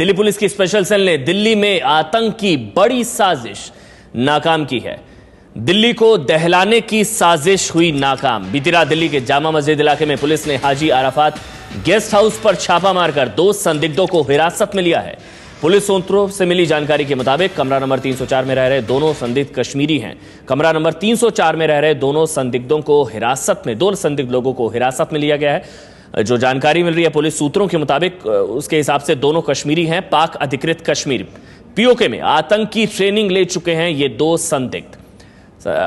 Delhi police की special cell ने दिल्ली में आतंक की बड़ी साजिश नाकाम की है। दिल्ली को दहलाने की साजिश हुई नाकाम। बीती रात दिल्ली के जामा मस्जिद इलाके में पुलिस ने हाजी अराफात गेस्ट हाउस पर छापा मारकर 2 संदिग्धों को हिरासत में लिया है। पुलिस सूत्रों से मिली जानकारी के मुताबिक कमरा नंबर 304 में रह रहे दोनों संदिग्ध कश्मीरी हैं। कमरा नंबर 304 में रह रहे दोनों संदिग्धों को हिरासत में 2 संदिग्ध लोगों को हिरासत में लिया गया है। जो जानकारी मिल रही है पुलिस सूत्रों के मुताबिक, उसके हिसाब से दोनों कश्मीरी हैं। पाक अधिकृत कश्मीर पीओके में आतंक की ट्रेनिंग ले चुके हैं ये 2 संदिग्ध।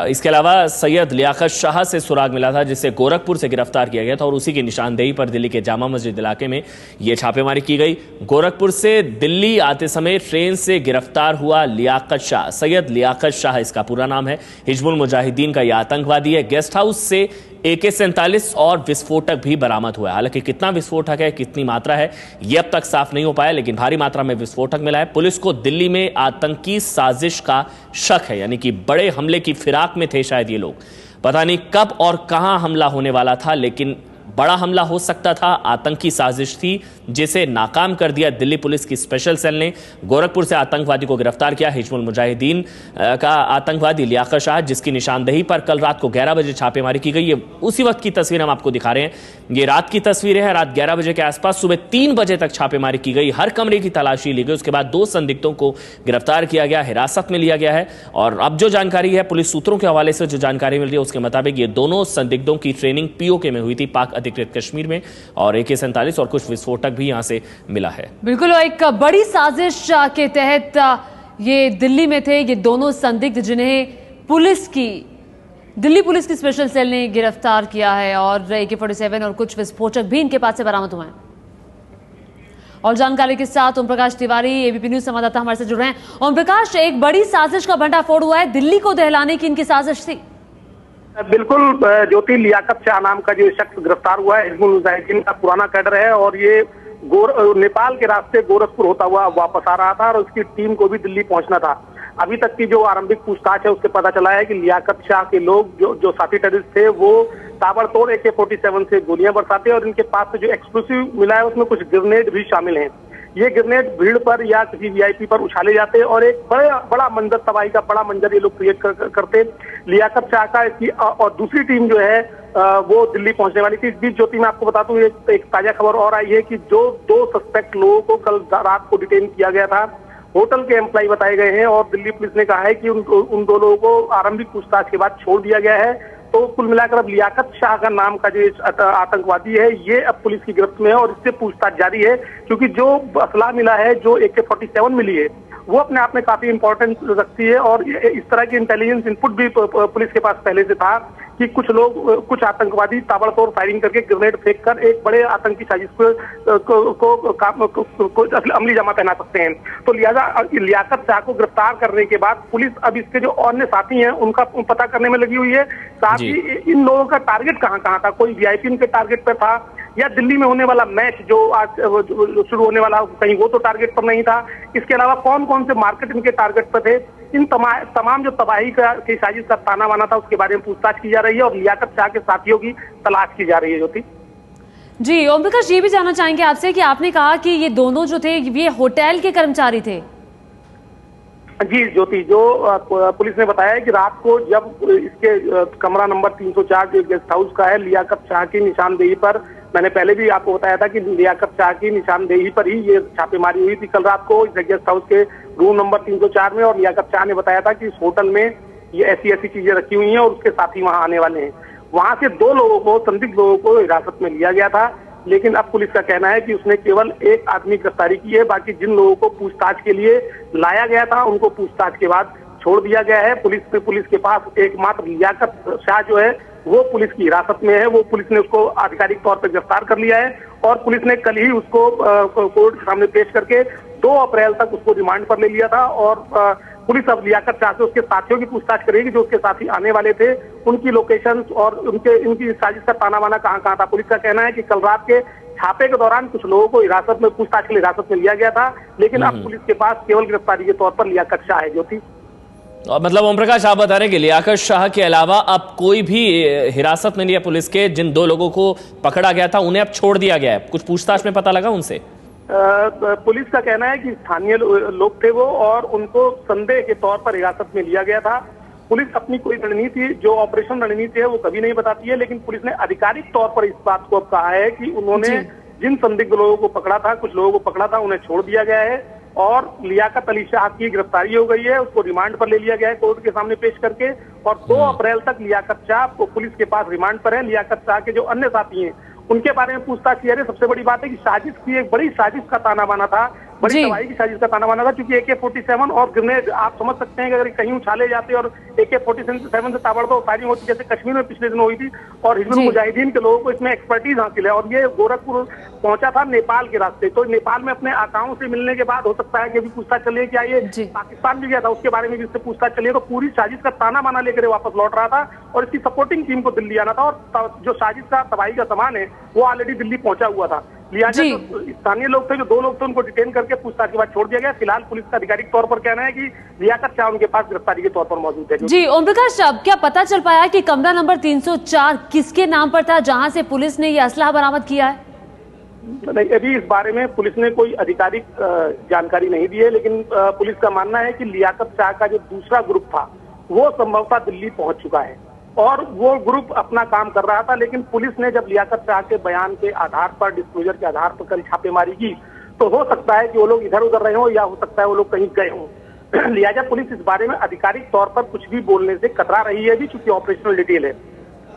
इसके अलावा सैयद लियाकत शाह से सुराग मिला था, जिसे गोरखपुर से गिरफ्तार किया गया था और उसी की निशानदेही पर दिल्ली के जामा मस्जिद इलाके में यह छापेमारी की गई। गोरखपुर से दिल्ली आते समय ट्रेन से गिरफ्तार हुआ लियाकत शाह, सैयद लियाकत शाह इसका पूरा नाम है। हिजबुल मुजाहिदीन का यह आतंकवादी है। गेस्ट हाउस से AK-47 और विस्फोटक भी बरामद हुआ है। हालांकि कितना विस्फोटक है, कितनी मात्रा है, यह अब तक साफ नहीं हो पाया, लेकिन भारी मात्रा में विस्फोटक मिला है। पुलिस को दिल्ली में आतंकी साजिश का शक है, यानी कि बड़े हमले की फिराक में थे शायद ये लोग। पता नहीं कब और कहां हमला होने वाला था, लेकिन बड़ा हमला हो सकता था। आतंकी साजिश थी जिसे नाकाम कर दिया दिल्ली पुलिस की स्पेशल सेल ने। गोरखपुर से आतंकवादी को गिरफ्तार किया। हिजबुल मुजाहिदीन का आतंकवादी लियाकत शाह, जिसकी निशानदेही पर कल रात को 11 बजे छापेमारी की गई। ये उसी वक्त की तस्वीर हम आपको दिखा रहे हैं। ये रात की तस्वीर है। रात 11 बजे के आसपास सुबह 3 बजे तक छापेमारी की गई। हर कमरे की तलाशी ली गई। उसके बाद 2 संदिग्धों को गिरफ्तार किया गया, हिरासत में लिया गया है। और अब जो जानकारी है पुलिस सूत्रों के हवाले से जो जानकारी मिल रही है उसके मुताबिक ये दोनों संदिग्धों की ट्रेनिंग पीओके में हुई थी, पाक अधिकृत कश्मीर में, और AK-47 और कुछ विस्फोटक भी यहां से मिला है। बिल्कुल, एक बड़ी साजिश के तहत ये दिल्ली में थे ये दोनों संदिग्ध, जिन्हें दिल्ली पुलिस की स्पेशल सेल ने गिरफ्तार किया है और AK-47 और कुछ विस्फोटक भी इनके पास से बरामद हुए हैं। और जानकारी के साथ ओम प्रकाश तिवारी ABP न्यूज संवाददाता हमारे से जुड़ रहे हैं। ओम प्रकाश, एक बड़ी साजिश का भंडाफोड़ हुआ है। दिल्ली को दहलाने की इनकी साजिश थी। बिल्कुल ज्योति, लियाकत शाह नाम का जो शख्स गिरफ्तार हुआ है हिजबुल मुजाहिदीन का पुराना कैडर है और ये नेपाल के रास्ते गोरखपुर होता हुआ वापस आ रहा था और उसकी टीम को भी दिल्ली पहुंचना था। अभी तक की जो आरंभिक पूछताछ है उससे पता चला है कि लियाकत शाह के लोग जो साथी टेररिस्ट थे वो ताबड़तोड़ AK-47 से गोलियां बरसाते और इनके पास से जो एक्सप्लोसिव मिला है उसमें कुछ ग्रेनेड भी शामिल हैं। ये ग्रेनेड भीड़ पर या किसी VIP पर उछाले जाते और एक बड़ा मंजर, तबाही का बड़ा मंजर ये लोग क्रिएट करते। लियाकत शाह का और दूसरी टीम जो है वो दिल्ली पहुंचने वाली थी। इस बीच ज्योति मैं आपको बता दूं एक ताजा खबर और आई है कि जो 2 सस्पेक्ट लोगों को कल रात को डिटेन किया गया था, होटल के एम्प्लॉय बताए गए हैं और दिल्ली पुलिस ने कहा है कि उन 2 लोगों को आरंभिक पूछताछ के बाद छोड़ दिया गया है। तो कुल मिलाकर अब लियाकत शाह का नाम का जो आतंकवादी है ये अब पुलिस की गिरफ्त में है और इससे पूछताछ जारी है, क्योंकि जो असला मिला है, जो AK-47 मिली है, वो अपने आप में काफी इंपॉर्टेंट रखती है और इस तरह की इंटेलिजेंस इनपुट भी पुलिस के पास पहले से था कि कुछ आतंकवादी ताबड़तोड़ फायरिंग करके ग्रेनेड फेंक कर एक बड़े आतंकी साजिश को अमली जामा पहना सकते हैं। तो लिहाजा लियाकत शाह को गिरफ्तार करने के बाद पुलिस अब इसके जो अन्य साथी हैं उनका पता करने में लगी हुई है। साथ ही इन लोगों का टारगेट कहाँ था, कोई VIP इनके टारगेट पर था या दिल्ली में होने वाला मैच जो आज शुरू होने वाला कहीं वो तो टारगेट पर नहीं था। इसके अलावा कौन कौन से मार्केट इनके टारगेट पर थे, इन तमाम जो तबाही की साजिश का ताना बाना था उसके बारे में पूछताछ की जा रही है और लियाकत शाह के साथियों की तलाश की जा रही है। ज्योति जी, ओम प्रकाश, ये भी जानना चाहेंगे आपसे कि आपने कहा कि ये दोनों जो थे ये होटल के कर्मचारी थे। जी ज्योति, जो पुलिस ने बताया है कि रात को जब इसके कमरा नंबर 304 जो गेस्ट हाउस का है, लियाकत शाह की निशानदेही पर, मैंने पहले भी आपको बताया था कि लियाकत शाह की निशानदेही पर ही ये छापेमारी हुई थी कल रात को इस गेस्ट हाउस के रूम नंबर 304 में। और लियाकत शाह ने बताया था कि इस होटल में ये ऐसी चीजें रखी हुई हैं और उसके साथी वहां आने वाले हैं। वहां से 2 लोगों को, संदिग्ध लोगों को हिरासत में लिया गया था, लेकिन अब पुलिस का कहना है कि उसने केवल एक आदमी गिरफ्तारी की है। बाकी जिन लोगों को पूछताछ के लिए लाया गया था उनको पूछताछ के बाद छोड़ दिया गया है। पुलिस के पास एकमात्र लियाकत शाह जो है वो पुलिस की हिरासत में है। वो पुलिस ने उसको आधिकारिक तौर पर गिरफ्तार कर लिया है और पुलिस ने कल ही उसको कोर्ट के सामने पेश करके 2 अप्रैल तक उसको रिमांड पर ले लिया था। और पुलिस अब लियाकत शाह से उसके साथियों की पूछताछ करेगी, जो उसके साथी आने वाले थे, उनकी लोकेशंस और इनकी साजिश का ताना बाना कहाँ था। पुलिस का कहना है कि कल रात के छापे के दौरान कुछ लोगों को हिरासत में, पूछताछ के लिए हिरासत में लिया गया था, लेकिन अब पुलिस के पास केवल गिरफ्तारी के तौर पर लियाकत शाह है। ज्योति, मतलब ओम प्रकाश, आप बता रहे हैं कि लियाकत शाह के अलावा अब कोई भी हिरासत में नहीं है पुलिस के। जिन 2 लोगों को पकड़ा गया था उन्हें अब छोड़ दिया गया है। कुछ पूछताछ में पता लगा उनसे? पुलिस का कहना है कि स्थानीय लोग थे वो और उनको संदेह के तौर पर हिरासत में लिया गया था। पुलिस अपनी कोई रणनीति, जो ऑपरेशन रणनीति है, वो कभी नहीं बताती है, लेकिन पुलिस ने आधिकारिक तौर पर इस बात को अब कहा है कि उन्होंने जिन संदिग्ध लोगों को पकड़ा था, कुछ लोगों को पकड़ा था, उन्हें छोड़ दिया गया है और लियाकत अली शाह की गिरफ्तारी हो गई है। उसको रिमांड पर ले लिया गया है कोर्ट के सामने पेश करके, और 2 अप्रैल तक लियाकत शाह को पुलिस के पास रिमांड पर है। लियाकत शाह के जो अन्य साथी हैं उनके बारे में पूछताछ की जा रही है। सबसे बड़ी बात है कि साजिश की, एक बड़ी साजिश का ताना बाना था, बड़ी तबाही की साजिश का ताना बाना था, क्योंकि AK-47 और ग्रेनेड आप समझ सकते हैं कि अगर कहीं उछाले जाते और AK-47 से ताबड़तोड़ फायरिंग होती, जैसे कश्मीर में पिछले दिन हुई थी, और हिजबुल मुजाहिदीन के लोगों को इसमें एक्सपर्टीज हासिल है। और ये गोरखपुर पहुंचा था नेपाल के रास्ते, तो नेपाल में अपने आकाओं से मिलने के बाद हो सकता है कि अभी पूछताछ चलिए क्या ये पाकिस्तान भी गया था, उसके बारे में भी इससे पूछताछ चलिए। तो पूरी साजिश का ताना बाना लेकर वापस लौट रहा था और इसकी सपोर्टिंग टीम को दिल्ली आना था, और जो साजिश का तबाही का सामान है वो ऑलरेडी दिल्ली पहुंचा हुआ था। लिहाजा जो स्थानीय लोग थे, जो 2 लोग थे, उनको डिटेन करके पूछताछ के बाद छोड़ दिया गया। फिलहाल पुलिस का आधिकारिक तौर पर कहना है कि लियाकत शाह उनके पास गिरफ्तारी के तौर पर मौजूद है। जी ओम प्रकाश, अब क्या पता चल पाया कि कमरा नंबर 304 किसके नाम पर था, जहां से पुलिस ने यह असलहा बरामद किया है? नहीं, अभी इस बारे में पुलिस ने कोई आधिकारिक जानकारी नहीं दी है, लेकिन पुलिस का मानना है कि लियाकत शाह का जो दूसरा ग्रुप था वो संभवतः दिल्ली पहुंच चुका है और वो ग्रुप अपना काम कर रहा था। लेकिन पुलिस ने जब लियाकत शाह के बयान के आधार पर, डिस्क्लोजर के आधार पर कल छापेमारी की, तो हो सकता है कि वो लोग इधर उधर रहे हों या हो सकता है वो लोग कहीं गए हों। लिहाजा पुलिस इस बारे में आधिकारिक तौर पर कुछ भी बोलने से कतरा रही है अभी, चूंकि ऑपरेशनल डिटेल है।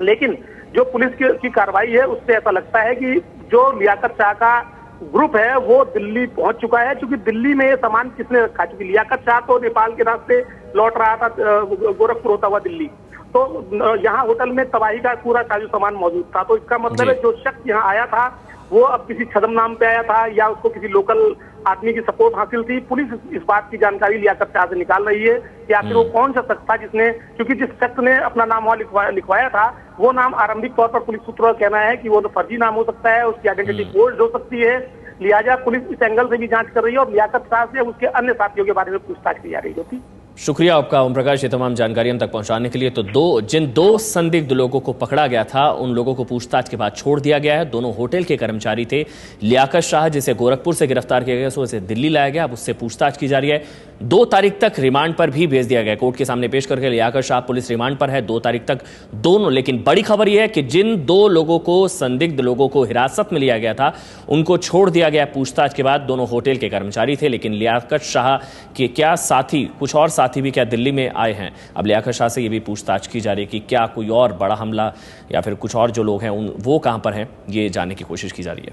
लेकिन जो पुलिस की कार्रवाई है उससे ऐसा लगता है कि जो लियाकत शाह का ग्रुप है वो दिल्ली पहुंच चुका है, क्योंकि दिल्ली में ये सामान किसने रखा, क्योंकि लियाकत शाह तो नेपाल के रास्ते लौट रहा था गोरखपुर होता हुआ दिल्ली, तो यहाँ होटल में तबाही का पूरा साजो सामान मौजूद था। तो इसका मतलब है जो शख्स यहाँ आया था वो अब किसी छदम नाम पे आया था या उसको किसी लोकल आदमी की सपोर्ट हासिल थी। पुलिस इस बात की जानकारी लियाकत शाह से निकाल रही है कि आखिर वो कौन सा शख्स था जिसने, क्योंकि जिस शख्स ने अपना नाम वहां लिखवाया था वो नाम आरंभिक तौर पर पुलिस सूत्रों का कहना है कि वो तो फर्जी नाम हो सकता है, उसकी आइडेंटिटी फोर्ज्ड हो सकती है। लिहाजा पुलिस इस एंगल से भी जांच कर रही है और लियाकत शाह से उसके अन्य साथियों के बारे में पूछताछ की जा रही होती। शुक्रिया आपका ओम प्रकाश, ये तमाम जानकारी हम तक पहुंचाने के लिए। तो जिन 2 संदिग्ध लोगों को पकड़ा गया था उन लोगों को पूछताछ के बाद छोड़ दिया गया है। दोनों होटल के कर्मचारी थे। लियाकत शाह जिसे गोरखपुर से गिरफ्तार किया गया, उसे दिल्ली लाया गया, अब उससे पूछताछ की जा रही है। 2 तारीख तक रिमांड पर भी भेज दिया गया, कोर्ट के सामने पेश करके लियाकत शाह पुलिस रिमांड पर है 2 तारीख तक दोनों। लेकिन बड़ी खबर यह है कि जिन 2 लोगों को, संदिग्ध लोगों को हिरासत में लिया गया था उनको छोड़ दिया गया पूछताछ के बाद। दोनों होटल के कर्मचारी थे, लेकिन लियाकत शाह के क्या साथी, कुछ और साथी भी क्या दिल्ली में आए हैं? अब लियाकत शाह से ये भी पूछताछ की जा रही है कि क्या कोई और बड़ा हमला या फिर कुछ और जो लोग हैं वो कहां पर हैं, ये जानने की कोशिश की जा रही है।